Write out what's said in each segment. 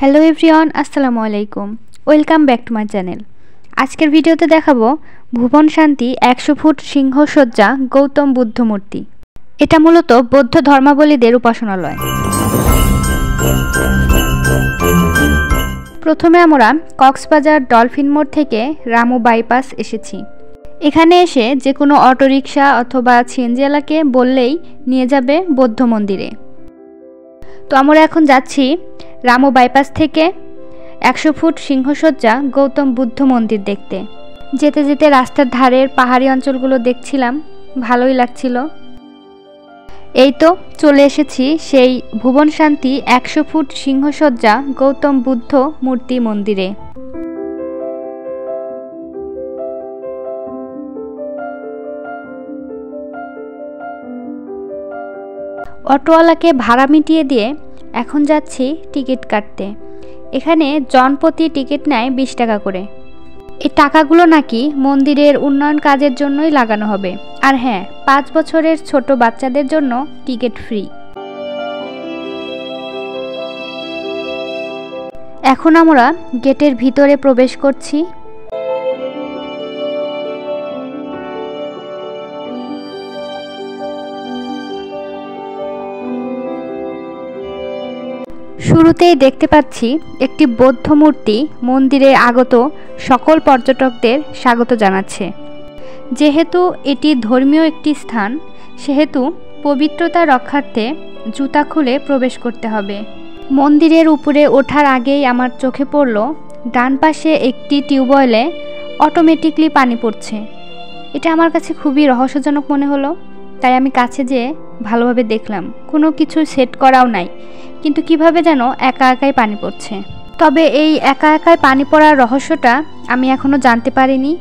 Hello everyone, আসসালামু আলাইকুম। Welcome back to my channel. আজকের ভিডিওতে দেখাবো ভুবন শান্তি 100 ফুট সিংহসজ্জা গৌতম বুদ্ধ মূর্তি। এটা মূলত বৌদ্ধ ধর্মাবলীদের উপাসনালয়। প্রথমে আমরা কক্সবাজার ডলফিন মোড় থেকে রামু বাইপাস এসেছি। এখানে এসে যে কোনো অটোরিকশা অথবা সিএনজিওয়ালাকে বললেই নিয়ে যাবে বৌদ্ধ মন্দিরে। তো আমরা এখন যাচ্ছি রামু বাইপাস থেকে 100 ফুট সিংহসজ্জা গৌতম বুদ্ধ মন্দির দেখতে। যেতে যেতে রাস্তার ধারের পাহাড়ি অঞ্চলগুলো দেখছিলাম, ভালোই লাগছিল। এই তো চলে এসেছি সেই ভুবন শান্তি 100 ফুট সিংহসজ্জা গৌতম বুদ্ধ মূর্তি মন্দিরে। অটোওয়ালাকে ভাড়া মিটিয়ে দিয়ে এখন যাচ্ছি টিকিট কাটতে। এখানে জনপ্রতি টিকিট নেয় 20 টাকা করে। এই টাকাগুলো নাকি মন্দিরের উন্নয়ন কাজের জন্যই লাগানো হবে। আর হ্যাঁ, 5 বছরের ছোট বাচ্চাদের জন্য টিকিট ফ্রি। এখন আমরা গেটের ভিতরে প্রবেশ করছি। শুরুতেই দেখতে পাচ্ছি একটি বৌদ্ধ মূর্তি মন্দিরে আগত সকল পর্যটকদের স্বাগত জানাচ্ছে। যেহেতু এটি ধর্মীয় একটি স্থান, সেহেতু পবিত্রতা রক্ষার্থে জুতা খুলে প্রবেশ করতে হবে। মন্দিরের উপরে ওঠার আগেই আমার চোখে পড়ল ডান পাশে একটি টিউবওয়েলে অটোমেটিকলি পানি পড়ছে। এটা আমার কাছে খুবই রহস্যজনক মনে হলো, তাই আমি কাছে যেয়ে ভালোভাবে দেখলাম। কোনো কিছু সেট করাও নাই, কিন্তু কিভাবে যেন একা একাই পানি পড়ছে। তবে এই একা একাই পানি পড়ার রহস্যটা আমি এখনও জানতে পারিনি।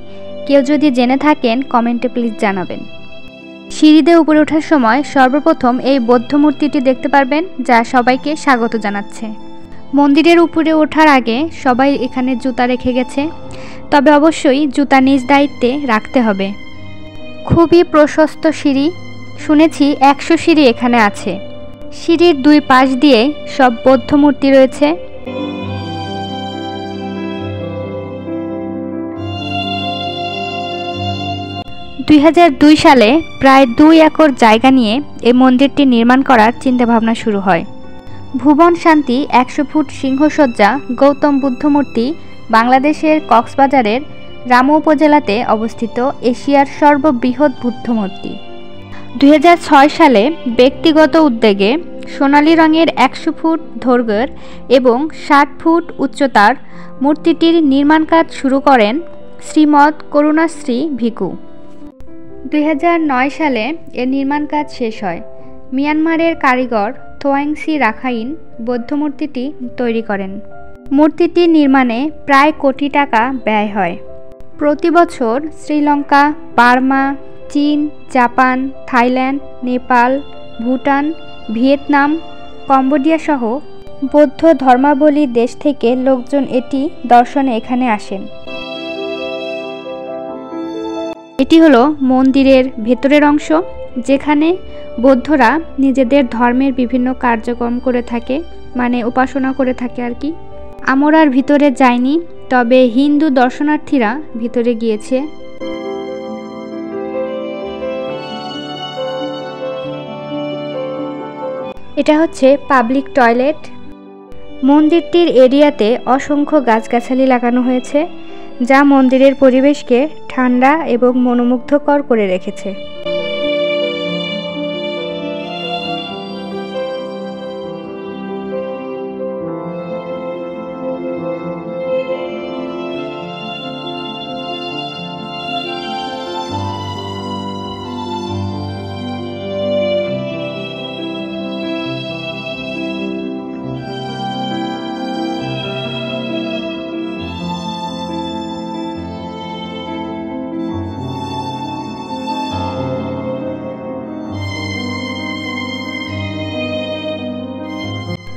কেউ যদি জেনে থাকেন কমেন্টে প্লিজ জানাবেন। সিঁড়িতে উপরে ওঠার সময় সর্বপ্রথম এই বৌদ্ধ মূর্তিটি দেখতে পারবেন, যা সবাইকে স্বাগত জানাচ্ছে। মন্দিরের উপরে ওঠার আগে সবাই এখানে জুতা রেখে গেছে, তবে অবশ্যই জুতা নিজ দায়িত্বে রাখতে হবে। খুবই প্রশস্ত সিঁড়ি, শুনেছি 100 সিঁড়ি এখানে আছে। সিঁড়ির দুই পাশ দিয়ে সব বৌদ্ধ মূর্তি রয়েছে। দুই সালে প্রায় 2 একর জায়গা নিয়ে এই মন্দিরটি নির্মাণ করার চিন্তাভাবনা শুরু হয়। ভুবন শান্তি 100 ফুট সিংহসজ্জা গৌতম বুদ্ধ মূর্তি বাংলাদেশের কক্সবাজারের রামু উপজেলাতে অবস্থিত এশিয়ার সর্ববৃহৎ বুদ্ধ মূর্তি। 2006 সালে ব্যক্তিগত উদ্যোগে সোনালী রঙের 100 ফুট দৈর্ঘ্যের এবং 60 ফুট উচ্চতার মূর্তিটির নির্মাণ কাজ শুরু করেন শ্রীমৎ করুণাশ্রী ভিকু। 2009 সালে এর নির্মাণ কাজ শেষ হয়। মিয়ানমারের কারিগর থোয়াংসি রাখাইন বৌদ্ধ মূর্তিটি তৈরি করেন। মূর্তিটি নির্মাণে প্রায় কোটি টাকা ব্যয় হয়। প্রতি বছর শ্রীলঙ্কা, বার্মা, চীন, Japan, Thailand, Nepal, Bhutan, Vietnam, Cambodia সহ বৌদ্ধ ধর্মাবলী দেশ থেকে লোকজন এটি দর্শনে এখানে আসেন। এটি হলো মন্দিরের ভেতরের অংশ, যেখানে বৌদ্ধরা নিজেদের ধর্মের বিভিন্ন কার্যক্রম করে থাকে, মানে উপাসনা করে থাকে আর কি। আমরা আর ভিতরে যাইনি, তবে হিন্দু দর্শনার্থীরা ভিতরে গিয়েছে। এটা হচ্ছে পাবলিক টয়লেট। মন্দিরটির এরিয়াতে অসংখ্য গাছগাছালি লাগানো হয়েছে, যা মন্দিরের পরিবেশকে ঠান্ডা এবং মনোমুগ্ধকর করে রেখেছে।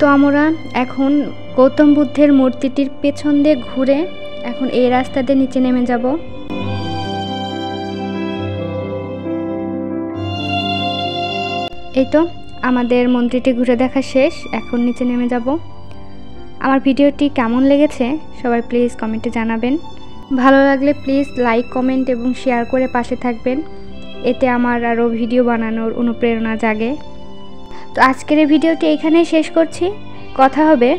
তো আমরা এখন গৌতম বুদ্ধের মূর্তিটির পেছন দিয়ে ঘুরে এখন এই রাস্তাতে নিচে নেমে যাব। এই তো আমাদের মন্দিরটি ঘুরে দেখা শেষ, এখন নিচে নেমে যাব। আমার ভিডিওটি কেমন লেগেছে সবাই প্লিজ কমেন্টে জানাবেন। ভালো লাগলে প্লিজ লাইক, কমেন্ট এবং শেয়ার করে পাশে থাকবেন, এতে আমার আরও ভিডিও বানানোর অনুপ্রেরণা জাগে। তো আজকের এই ভিডিওটি এখানেই শেষ করছি। কথা হবে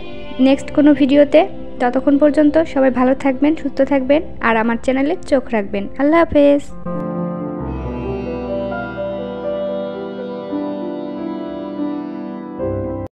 নেক্সট কোনো ভিডিওতে। ততক্ষণ পর্যন্ত সবাই ভালো থাকবেন, সুস্থ থাকবেন আর আমার চ্যানেলে চোখ রাখবেন। আল্লাহ হাফেজ।